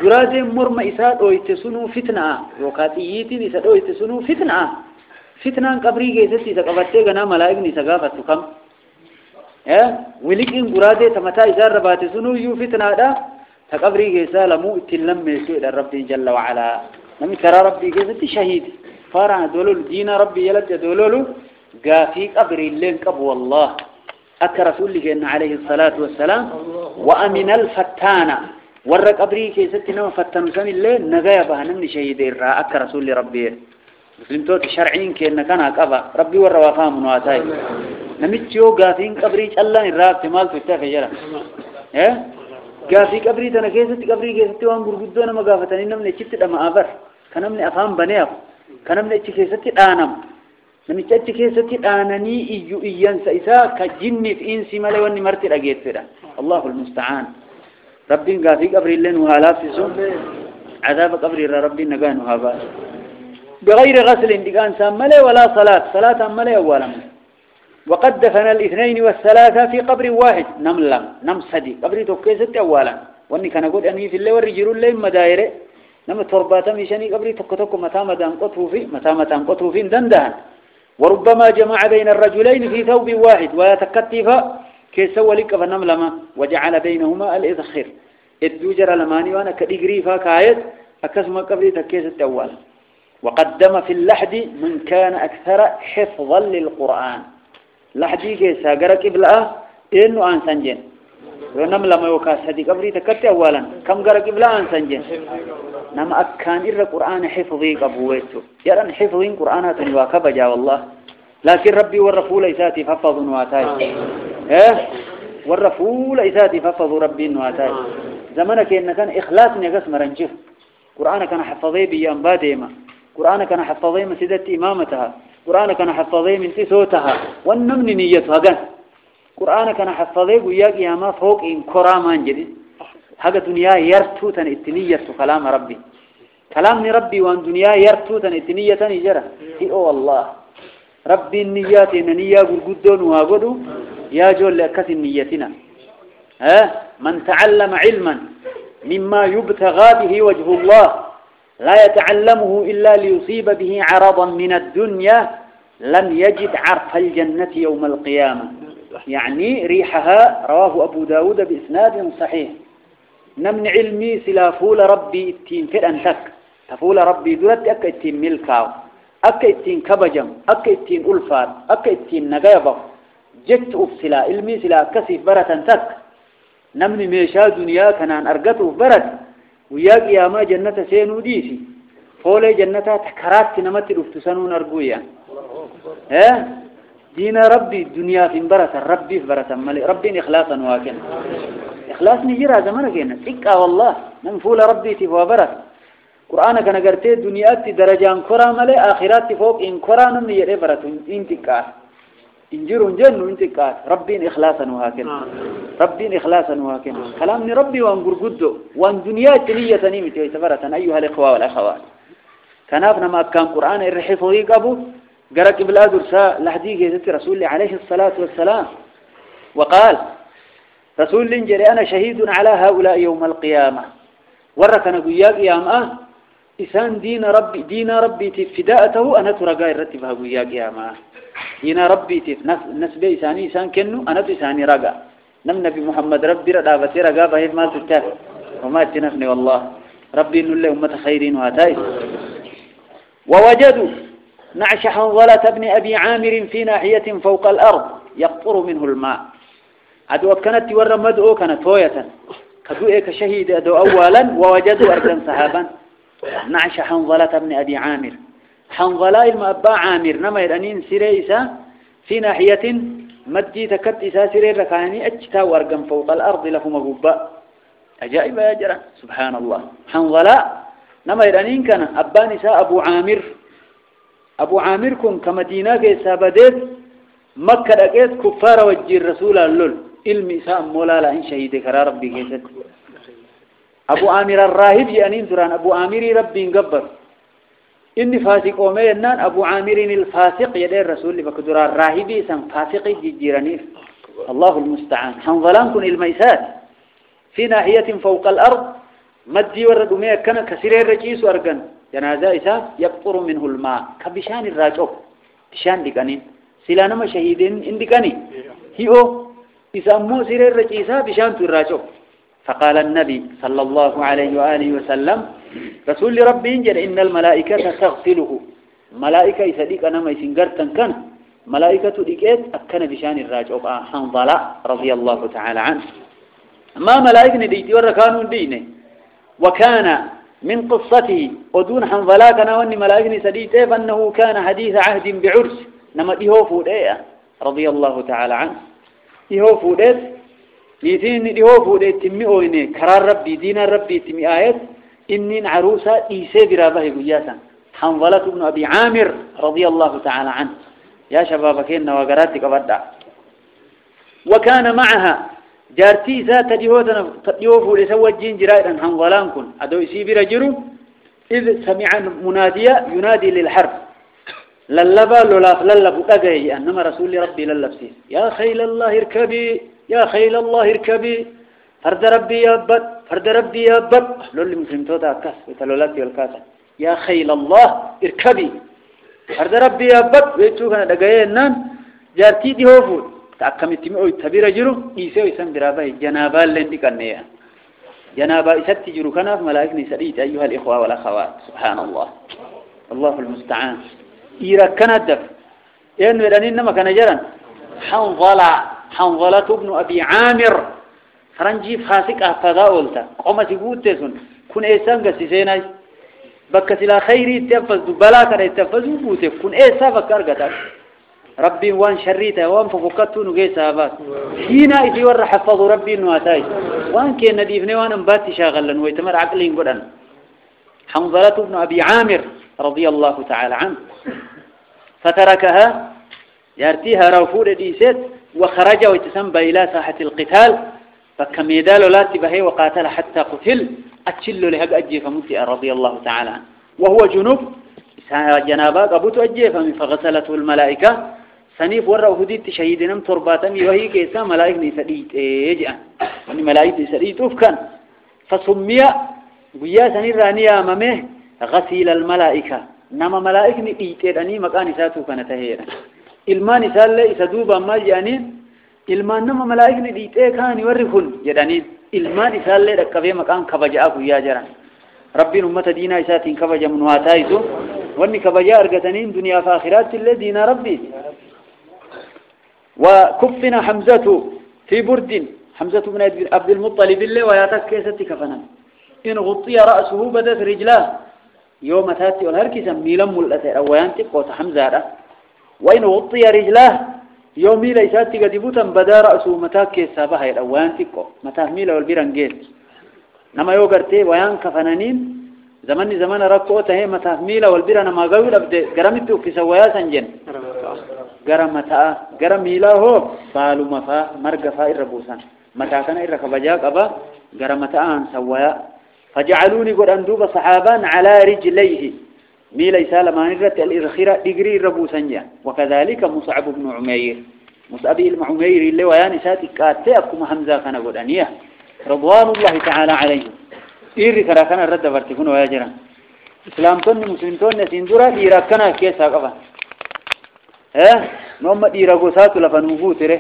جراد مرم إساد أو يتسنو فتنة وقاتيتي إساد أو يتسنو فتنة قبري جيسي سقفتي غنا ملائك نسقافت كم ولكن قرادة تمتى إزار ربات سنو يوفتنا هذا تقبري جيسا لمو اتلم يسوء ربي جل وعلا نمي ترى ربي جيسا شهيد فارع دولول دين ربي يلد دولولو قافي قبري اللين قبو الله أكا رسول الله عليه الصلاة والسلام وأمن الفتانة ورق قبري جيسا نما فتنو سمي اللين نغايا بها نمني شهيد إرها أكا رسول ربي مسلم توت شرعين كأن كان أكبا ربي والروافا منواتاي نمتشو قافين قبري الله الراب تمال تفتاك جرا قافي قبري تنا كيست قبري كيست وان غرغدونا ما قافتني نمني چت دما ابر كنمني افام بنياف كنمني چ كيست دانم نمي چ كيست دانني ايو ايان سيسا كجن في انسي ملي وني مرتي دغيت فدا الله المستعان ربي قافي قبري لن وهالا فيسو عذاب قبري ربي نغان وهابا بغير غسل ديغان سامله ولا صلاه ملي اولا وقد دفن الاثنين والثلاثة في قبر واحد نم سدي قبري توكيست أولا واني كان أقول أني في اللي والرجل اللي مدايرة نم ترباتا ميشاني قبري توكتوك متى قطروا في دندهن وربما جمع بين الرجلين في ثوب واحد ويتكتف كيس ولك فنملما وجعل بينهما الإذخر الدوجر لماني وانا كدقري فاكايت أكسم قبري توكيست أولا وقدم في اللحد من كان أكثر حفظا للقرآن لحدي كيسا غرق إبلاء إنو آن سنجين ونم لما يوكا سدي قبري تكتي أولا كم غرق إبلاء آن سنجين نم أكان إر قرآن حفظي قبويتو يران حفظين قرآنات واكبا جا والله لكن ربي والرفول إساتي ففضوا نواتاي والرفول إساتي ففضوا ربي نواتاي زمانك إن كان إخلاص نقص مرنجف قرآن كان حفظي بيان باديما قرآن كان حفظي مسيدة إمامتها قرآن كان حفظي من صوتها والنمن نيتها قال قرآن كان حفظي وياك يا ما فوق إن كرامان جديد حاجة دنيا يرتو تن اتنية كلام ربي كلام ربي وان دنيا يرتو تن اتنية نجرة هي الله ربي النيات إن نية قدون وقدو يا جول لأكث نيتنا من تعلم علما مما يبتغى به وجه الله لا يتعلمه إلا ليصيب به عرضا من الدنيا لم يجد عرف الجنة يوم القيامة يعني ريحها رواه أبو داود بإسناد صحيح نمن علمي سلافول ربي اتين فرأنتك تفول ربي دولت أكا اتين ملكاو أكا اتين كبجم أكا اتين ألفات أكا اتين نغيبا جت أفسلا علمي سلا كسف برتنتك نمن ميشا دنيا كنان أرقته برد وياك يا ما جنة سينو ديسي فولي جنة تكرات نمت الافتسانون أرقويا دين ربي الدنيا في برة ربي في برة ملي ربي إخلاصا واكن إخلاص نجرى زمانك هنا إكا والله ننفول ربي تفوى برة قرآنك نقرتي دنيات درجان كرا ملي آخرات فوق إن كرا نمني يري برة انتكار إنجرون جنو انتكار ربي إخلاصا واكن ربي إخلاصا واكن كلامني ربي وانقر قدو وان دنيا تنية نيمتي ويتفرة أيها الإخوة والأخوات كنافنا ما كان قرآن الرحيفوي قبو قرأك بالآدر سا لحديك يزت رسول الله عليه الصلاة والسلام وقال رسول الله جري أنا شهيد على هؤلاء يوم القيامة وركنا قياك يام إسان دين ربي تفداءته أنا ترقى الرتبها قياك يام دين ربي تف نسبة إساني إسان كنو أنا إساني رقى نم نبي محمد ربي رقى رقى بهيف ما تتاف وما تنفني والله ربي إنه الله أمة خيرين وهتاي ووجدوا نعش حنظلة ابن أبي عامر في ناحية فوق الأرض يقطر منه الماء عدو كانت ورى مدعو كانت هوية كدوئك شهيد أدو أولا ووجدوا أرضا صحابا نعش حنظلة ابن أبي عامر حنظلة المأبا عامر نما يرأنين سريسا في ناحية مدي تكت إسا سرير ركاني أجتا وأرقا فوق الأرض لهم غباء أجائب يا جرى سبحان الله حنظلة نما يرأنين كان أبا نساء أبو عامر كن كمدينة كيسابدت مكة لقيت كفار وجه الرسول اللول علم إساء مولالا إن شهيد كرا ربي كيست أبو عامر الراهب يأنين تران أبو عامر ربي انقبر إني فاسق أمينان أبو عامر الفاسق يدير الرسول فكدر الراهبي سن فاسق جيرانير الله المستعان حنظلان كن الميسات في ناحية فوق الأرض مدي ورد أمية كان كسير الرجيس وأرقن جنازة إساء يقطر منه الماء كبشان الراجع بشان ديكانين سلانما شهيدين انديكاني هيو إسمو سير الرجيسة بشان تراجو فقال النبي صلى الله عليه وآله وسلم رسول ربي إنجل إن الملائكة تغسله ملائكة يصدق أنا ما يسنقرتن كان ملائكة ديكيت أكن بشان الراجو حنظلة رضي الله تعالى عنه ما ملائكة ديتي وركانوا دينه وكان من قصته ودون حنظلة كان واني ملائكة سديته فأنه كان حديث عهد بعرس نما إيهو فودئة رضي الله تعالى عنه إيهو فودئ نيتين إيهو فودئ تمي أويني كرار ربي دين ربي تمي آيات إنين عروسة إيسي برابه قياسا حنظلة بن أبي عامر رضي الله تعالى عنه يا شبابكين وقراتك أبدا وكان معها جارتي ذات تديوفو لسوى الجين جرائدا حنظلان كن أدو يسيب رجل إذ سمع مناديا ينادي للحرب للبا لولاف للبو أجي أنما رسول ربي للبسيس يا خيل الله اركبي يا خيل الله اركبي فرد ربي يابد فرد ربي يابد لولي مسلم توتا كاس وتلولاتي والكاسة يا خيل الله اركبي فرد ربي يابد ويتوكنا دقايا جارتي دي هوفو تأكمت مئوي تبير جرو إيسيو إسان برابه جنابا لندي كنيا جنابا إسات جرو كناف ملائكني سريت أيها الإخوة والأخوات سبحان الله الله المستعان إيركنا الدف إنه يرانين نما كان جرا حنظلة ابن أبي عامر فرنجي فاسق أفضاؤلتا قومة قوتسون كن إيسان قسيسيناي بكت إلى خيري تفز بلا كان يتفز بوتف كن إيسا فكارقتا ربي وان شريته وان ففكتو نجيس هذا هنا إذا ور حفظ ربي نواتاي وان كان نديفني وان انباتي شاغلا ويتمر عقلين قدن حنظلة ابن أبي عامر رضي الله تعالى عنه فتركها يرتيها روفود ديست وخرج ويتسمى إلى ساحة القتال فكم يدال لا تبهي وقاتل حتى قتل أتشل لهج أجيف ممتئ رضي الله تعالى عنه وهو جنوب جنابا قبوت أجيف فغسلته الملائكة سنيف ورّا وهديت شهيدنا ترباتمي وهي كيسا ملائكة سديت يجأ يعني ملائكة سديت أفكان فسمي ويا سنير رانيا ممه غسيل الملائكة نما ملائكة إيتيراني مكان ساتو كان تهيرا إلمان سال يسدوب أما يعني إلمان نما ملائكة إيتير كان يورّخون جداني إلمان سال ركبه مكان كبجاء ويا جران ربي أمة دينا إساتين كبجا من واتايزو واني كبجاء أرقتنين دنيا فآخرات اللي دينا ربي وكفنا حمزة في برد حمزة بن عبد المطلب اللي وياتك كيستي كفنا إن غطي رأسه بدت رجلاه يوم تاتي والهركسا ميلم الأثير أويانتك قوت حمزة وإن غطي رجلاه يوم ميلا إساتي قدبوتا بدا رأسه متاك كيسا بها الأويانتك متاك ميلا والبيرنجيل نما يوغرتي ويان كفنانين زمان ركوته هي متاك ميلا والبيرنا ما قول أبدي قرمتو في سوايا سنجن قرم متاع قرم ميلا هو بالو مفا مرقفا الربوسان متاع كان إرك بجاك أبا قرم متاعان سوايا فجعلوني قد أندوب صحابان على رجليه ميلا يسال ما نرت الإرخيرة دقري الربوسان وكذلك مصعب بن عمير مصعب بن عمير اللي ويان ساتي كاتئكم حمزة كان قد أنيه رضوان الله تعالى عليه إيري كراكنا الرد فرتكون وياجرا إسلامتون مسلمتون نسيندورا إيراكنا كيسا قبا نوم إيراغوسات لفنوفو تره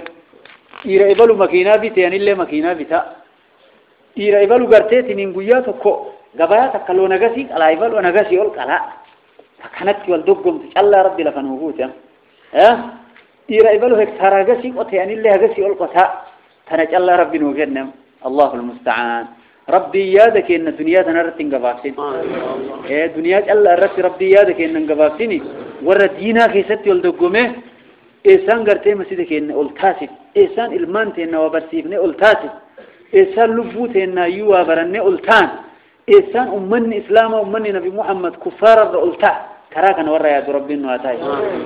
إيرا إبالو مكينا بيتين اللي مكينا بيتا إيرا إبالو غرتي تنينغوياتو كو غبايا تكالو نغسي على إبالو نغسي أول كلا تكنت والدقم تشالله ربي لفنوفو تره إيرا إبالو هكتارا غسي وتين اللي غسي أول قطا تنجالله ربي نوغنم الله المستعان ربي يادك إن الدنيا تنرتين قباكسين دنيا الله رت ربي يادك إن قباكسيني ورد دينا في ست يلدقومه إنسان قرتي مسيدك إن ألتاسب إنسان إلمانتي إن وبرسيبني ألتاسب إنسان لفوتي إن يوا برني ألتان إنسان أمني إسلام أمني نبي محمد كفار ألتا كراكنا ورا يا ربي نواتاي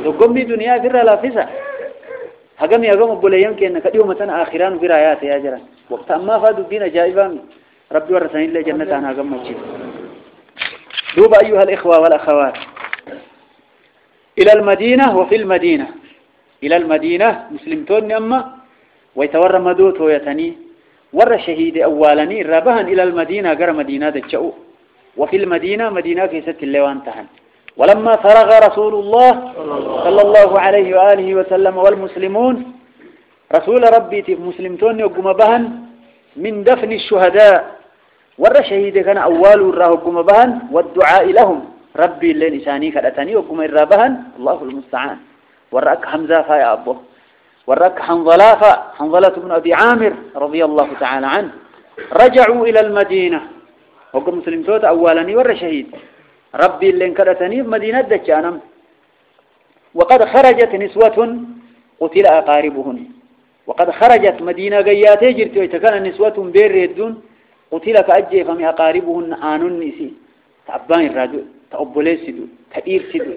دقومي دنيا في الرلافسة هقمي أقوم بوليان كأن كديوم مثلا آخران في رايات يا جرا وقت أما فادوا الدين جائبا ربي ورثني الله جنة أنا أقوم مجيب دوب أيها الإخوة والأخوات إلى المدينة وفي المدينة إلى المدينة مسلمتون أما ويتورى مدوت ويتني ورى شهيد أولاني رابها إلى المدينة قرى مدينة الجو وفي المدينة مدينة كيست الليوان تهن ولما فرغ رسول الله صلى الله عليه وآله وسلم والمسلمون رسول ربي تف مسلمتون يقوم بهن من دفن الشهداء ور شهيد كان أول وراه قوم بهن والدعاء لهم ربي اللي لساني كرتني وقوم الرابهن الله المستعان ورأك حمزة فيا أبوه ورأك حنظلة بن أبي عامر رضي الله تعالى عنه رجعوا إلى المدينة وقوم مسلمتون أولاني ور شهيد ربي اللي كرتني مدينة دجانم وقد خرجت نسوة قتل أقاربهن وقد خرجت مدينة قياتي جرت ويتكان نسوة بير الدون قتل كأجي فمي أقاربهن آنون نسي تعبان الرادو تأبولي سدو تأير سدو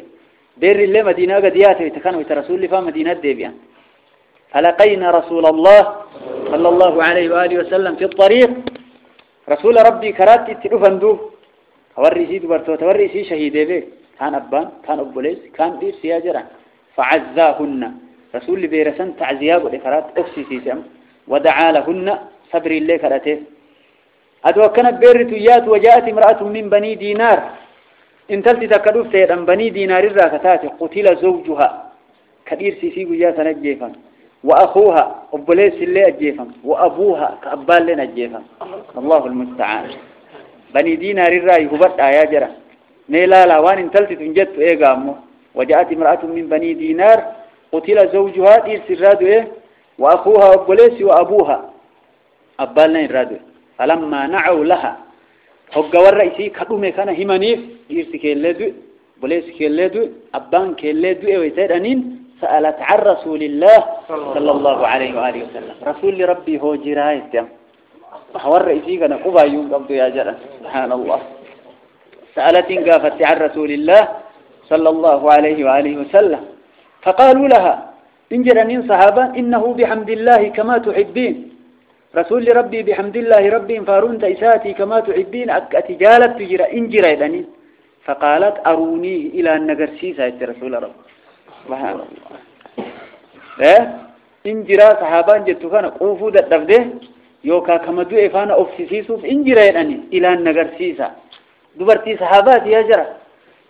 بير اللي مدينة قياتي ويتكان ويترسول لفا مدينة ديبيان فلقينا رسول الله صلى الله عليه وآله وسلم في الطريق رسول ربي كرات تلفندو تورسي دبرتو تورسي شهيدي بي كان أبان كان أبوليس كان دير سياجرا فعزاهن رسول بيرسن تعزياب ودكرات أفسي سيسم ودعا لهن صبر اللي كرته أدوى كانت بيرتيات وجاءت امرأة من بني دينار انتلت تكدف سيدا بني دينار الراكتات قتل زوجها كبير سيسي وجاءت نجيفا وأخوها أبوليس اللي أجيفا وأبوها كأبال لنا أجيفا الله المستعان بني دينار الرأي هبت آياجرا نيلا وان انتلت تنجت إيقامه وجاءت امرأة من بني دينار قتل زوجها دير سرادو وأخوها أبوليس وأبوها أبالنا الرادو فلما نعوا لها هقوا الرئيسي كدومي كان همانيف دير سكيلدو بوليس كيلدو أبان كيلدو ويتدانين سألت عن رسول الله صلى الله عليه وآله وسلم رسول ربي هو جراية هو الرئيسي كان قبا يوم قبضو يا جرى سبحان الله سألت قافت عن رسول الله صلى الله عليه وآله وسلم فقالوا لها إن جرنين صحابا إنه بحمد الله كما تحبين رسول ربي بحمد الله ربي فارون تيساتي كما تحبين أتجالت تجرى إن جرى فقالت أروني إلى النقرسيسة رسول ربي سبحان الله إن جرى صحابا جدت كان قوفوا دفده يوكا كما دو إفانا أفسيسوف إن جرى إلى النقرسيسة دبرتي صحابات يا جرى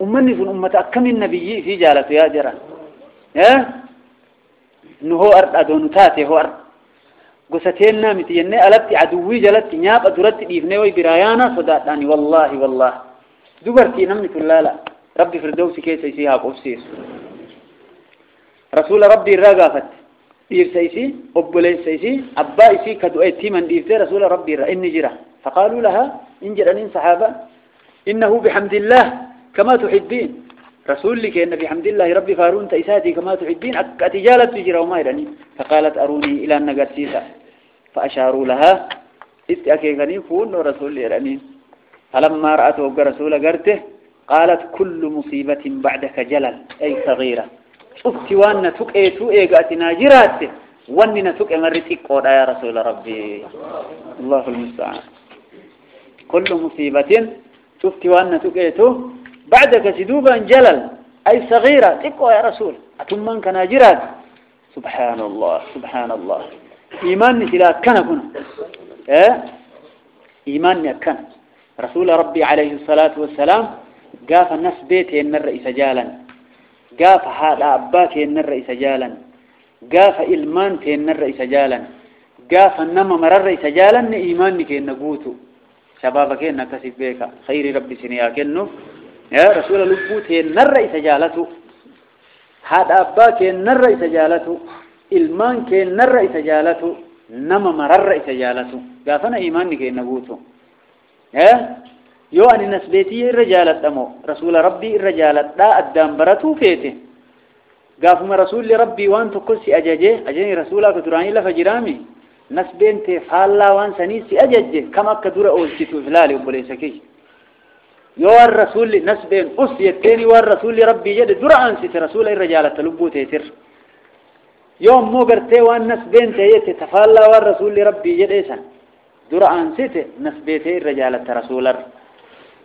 أمني في أمة أكم النبي في جالته يا جرى نهو أرد أدون تاتي هو أرد قصتين نامتي ينّي ألبت عدوي جلت نياب أدرت إبني وبرايانا صداتني والله دبرتي نمت الله لا ربي فردوسي كيس يسيها بأفسيس رسول ربي الرقافت دير سيسي أبولي سيسي أبا إسي كدؤيتي من ديرتي رسول ربي إني جرى فقالوا لها إن جرانين صحابة إنه بحمد الله كما تحبين رسول لك إن بحمد الله ربي فارون تيساتي كما تحبين أتجالة تجرى وما يراني فقالت أروني إلى النقرسيسة فأشاروا لها استأكيغني فون رسول يراني فلما رأته رسول قرته قالت كل مصيبة بعدك جلل أي صغيرة شفت وانا تقيتو إيقاتنا جراته واننا تقي مرتك قولا يا رسول ربي الله المستعان كل مصيبة شفت وانا تقيتو بعدك سدوبا جلل أي صغيرة تقوى يا رسول أتمنى كان جرات سبحان الله إيمان سلا كان كنا إيمان كان رسول ربي عليه الصلاة والسلام قاف الناس بيته إن الرئيس جالا قاف هذا أباك إن الرئيس جالا قاف إلمان إن الرئيس جالا قاف النما مر الرئيس جالا إيمانك إن قوتو شبابك إن كسب بيك خير ربي سنياك إنه يا رسول لبوت إن الرئيس جالته هذا أباك إن الرئيس جالته إلمان إن الرئيس جالته نما مر الرئيس جالته قافنا إيمانك إن قوتو يو أن نسبتي الرجال الدمو رسول ربي الرجال لا أدام براتو فيته قافما رسول ربي وان تقصي أجاني رسولك تراني لفجرامي نسبين تفعلا وان سنيسي أججه كما كدور أولتتو فلالي وبوليسكي يو الرسول نسبين أسيتيني والرسول ربي جد درعان ست رسول الرجال تلبو تيتر يوم مو قرتي وان نسبين تيتي تفعلا والرسول ربي جد إيسان درعان ست نسبيتي الرجال رسول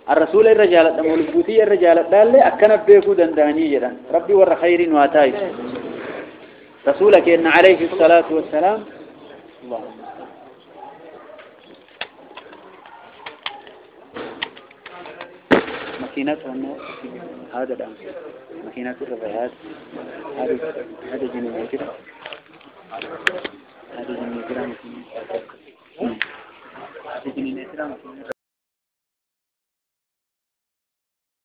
الرسول الرجال مولبوتي الرجال دال أكن بيكو دنداني جدا ربي ور خير واتاي رسولك إن عليه الصلاة والسلام الله ماكينات هذا الآن ماكينات الرفاهات هذا جنوب كده هذه النيترام